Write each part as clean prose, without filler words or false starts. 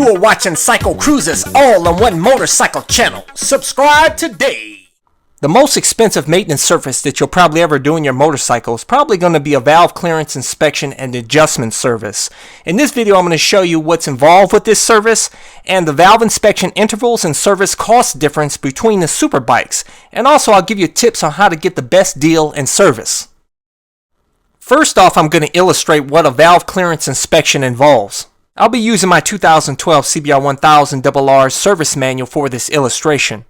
You are watching CycleCruza's all-in-one motorcycle channel. Subscribe today. The most expensive maintenance service that you'll probably ever do in your motorcycle is probably going to be a valve clearance inspection and adjustment service. In this video, I'm going to show you what's involved with this service and the valve inspection intervals and service cost difference between the SuperBikes. And also, I'll give you tips on how to get the best deal in service. First off, I'm going to illustrate what a valve clearance inspection involves. I'll be using my 2012 CBR 1000 RR service manual for this illustration.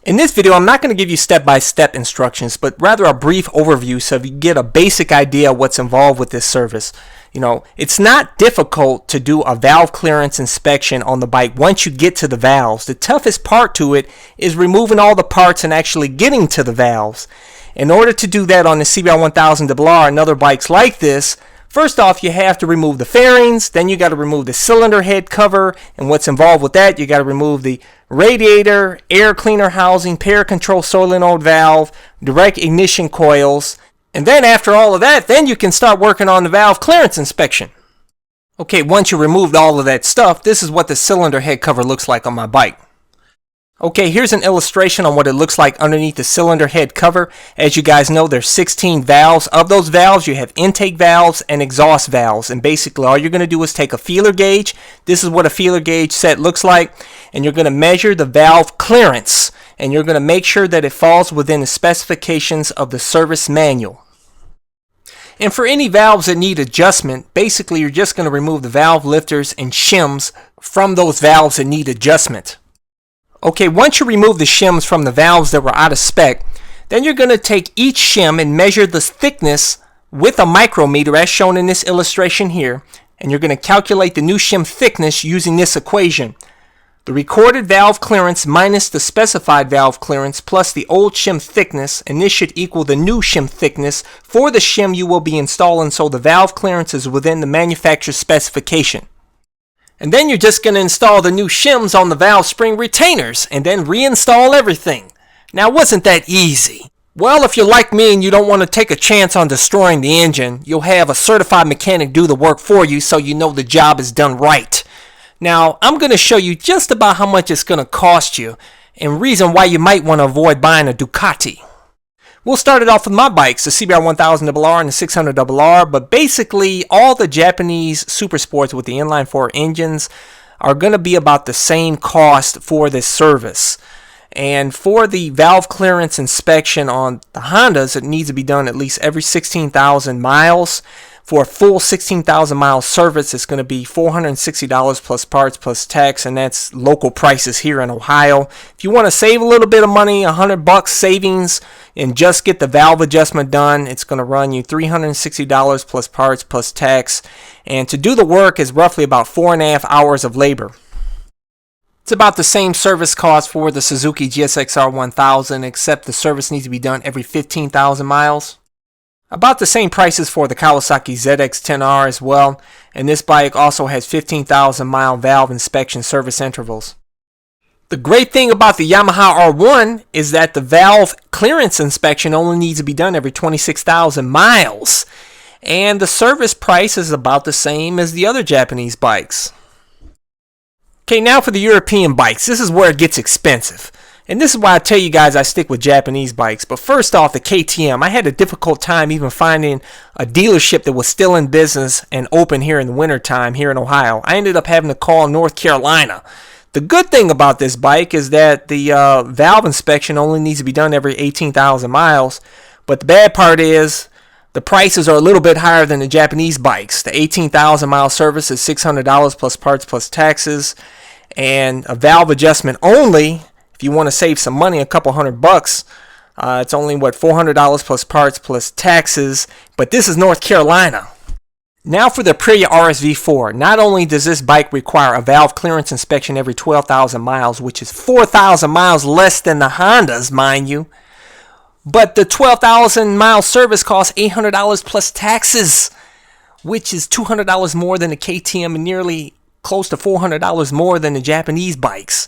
In this video, I'm not going to give you step-by-step instructions, but rather a brief overview so you get a basic idea of what's involved with this service. It's not difficult to do a valve clearance inspection on the bike once you get to the valves. The toughest part to it is removing all the parts and actually getting to the valves. In order to do that on the CBR 1000 RR and other bikes like this, first off, you have to remove the fairings, then you got to remove the cylinder head cover, and what's involved with that, you got to remove the radiator, air cleaner housing, pair control solenoid valve, direct ignition coils, and then after all of that, then you can start working on the valve clearance inspection. Okay, once you removed all of that stuff, this is what the cylinder head cover looks like on my bike. Okay, here's an illustration on what it looks like underneath the cylinder head cover. As you guys know, there's 16 valves. Of those valves, you have intake valves and exhaust valves. And basically, all you're going to do is take a feeler gauge. This is what a feeler gauge set looks like. And you're going to measure the valve clearance. And you're going to make sure that it falls within the specifications of the service manual. And for any valves that need adjustment, basically, you're just going to remove the valve lifters and shims from those valves that need adjustment. Okay, once you remove the shims from the valves that were out of spec, then you're going to take each shim and measure the thickness with a micrometer as shown in this illustration here. And you're going to calculate the new shim thickness using this equation. The recorded valve clearance minus the specified valve clearance plus the old shim thickness, and this should equal the new shim thickness for the shim you will be installing, so the valve clearance is within the manufacturer's specification. And then you're just going to install the new shims on the valve spring retainers and then reinstall everything. Now, wasn't that easy? Well, if you're like me and you don't want to take a chance on destroying the engine, you'll have a certified mechanic do the work for you so you know the job is done right. Now, I'm going to show you just about how much it's going to cost you and reason why you might want to avoid buying a Ducati. We'll start it off with my bikes, the CBR 1000 RR and the 600 RR, but basically all the Japanese super sports with the inline 4 engines are going to be about the same cost for this service. And for the valve clearance inspection on the Hondas, it needs to be done at least every 16,000 miles. For a full 16,000 mile service, it's going to be $460 plus parts plus tax, and that's local prices here in Ohio. If you want to save a little bit of money, $100 savings, and just get the valve adjustment done, it's going to run you $360 plus parts plus tax. And to do the work is roughly about 4.5 hours of labor. It's about the same service cost for the Suzuki GSX-R 1000, except the service needs to be done every 15,000 miles. About the same prices for the Kawasaki ZX-10R as well, and this bike also has 15,000 mile valve inspection service intervals. The great thing about the Yamaha R1 is that the valve clearance inspection only needs to be done every 26,000 miles, and the service price is about the same as the other Japanese bikes. Okay, now for the European bikes. This is where it gets expensive. And this is why I tell you guys I stick with Japanese bikes. But first off, the KTM. I had a difficult time even finding a dealership that was still in business and open here in the wintertime here in Ohio. I ended up having to call North Carolina. The good thing about this bike is that the valve inspection only needs to be done every 18,000 miles. But the bad part is the prices are a little bit higher than the Japanese bikes. The 18,000 mile service is $600 plus parts plus taxes. And a valve adjustment only, if you want to save some money, a couple $100, it's only $400 plus parts plus taxes. But this is North Carolina. Now for the Aprilia RSV4. Not only does this bike require a valve clearance inspection every 12,000 miles, which is 4,000 miles less than the Hondas, mind you, but the 12,000 mile service costs $800 plus taxes, which is $200 more than the KTM and nearly close to $400 more than the Japanese bikes.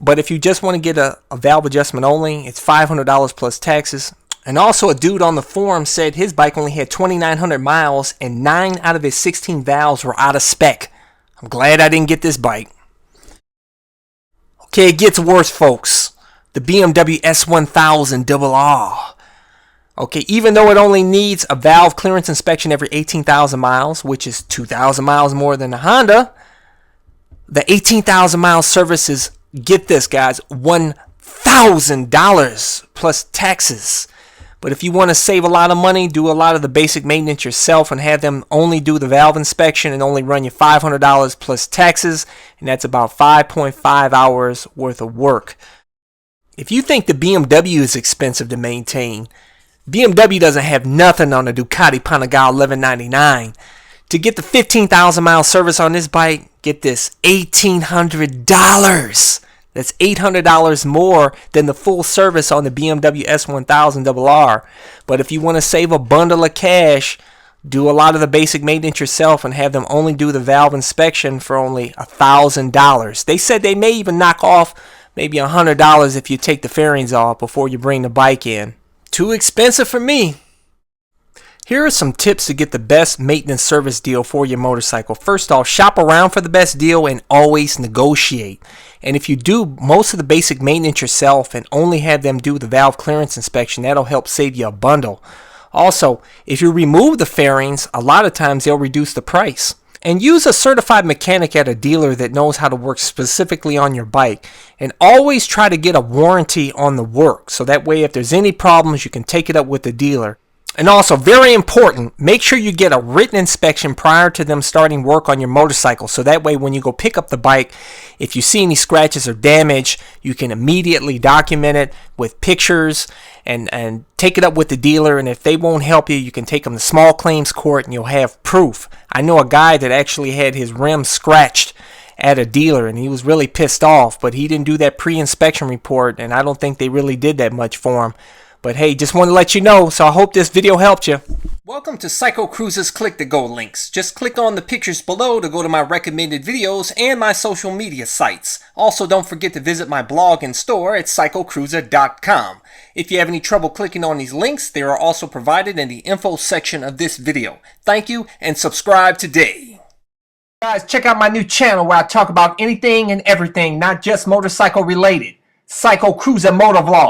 But if you just want to get a valve adjustment only, it's $500 plus taxes. And also a dude on the forum said his bike only had 2,900 miles and 9 out of his 16 valves were out of spec. I'm glad I didn't get this bike. Okay, it gets worse, folks. The BMW S1000RR. Okay, even though it only needs a valve clearance inspection every 18,000 miles, which is 2,000 miles more than the Honda, the 18,000 mile service is, get this guys, $1,000 plus taxes. But if you want to save a lot of money, do a lot of the basic maintenance yourself and have them only do the valve inspection and only run you $500 plus taxes, and that's about 5.5 hours worth of work. If you think the BMW is expensive to maintain, BMW doesn't have nothing on the Ducati Panigale 1199. To get the 15,000 mile service on this bike, get this, $1,800. That's $800 more than the full service on the BMW S1000RR. But if you want to save a bundle of cash, do a lot of the basic maintenance yourself and have them only do the valve inspection for only $1,000. They said they may even knock off maybe $100 if you take the fairings off before you bring the bike in. Too expensive for me. Here are some tips to get the best maintenance service deal for your motorcycle. First off, shop around for the best deal and always negotiate. And if you do most of the basic maintenance yourself and only have them do the valve clearance inspection, that'll help save you a bundle. Also, if you remove the fairings, a lot of times they'll reduce the price. And use a certified mechanic at a dealer that knows how to work specifically on your bike. And always try to get a warranty on the work, so that way if there's any problems you can take it up with the dealer. And also, very important, make sure you get a written inspection prior to them starting work on your motorcycle. So that way when you go pick up the bike, if you see any scratches or damage, you can immediately document it with pictures and take it up with the dealer. And if they won't help you, you can take them to small claims court and you'll have proof. I know a guy that actually had his rim scratched at a dealer and he was really pissed off, but he didn't do that pre-inspection report and I don't think they really did that much for him. But hey, just want to let you know, so I hope this video helped you. Welcome to CycleCruza's Click to Go links. Just click on the pictures below to go to my recommended videos and my social media sites. Also, don't forget to visit my blog and store at CycleCruza.com. If you have any trouble clicking on these links, they are also provided in the info section of this video. Thank you and subscribe today. Guys, check out my new channel where I talk about anything and everything, not just motorcycle related. CycleCruza Motovlog.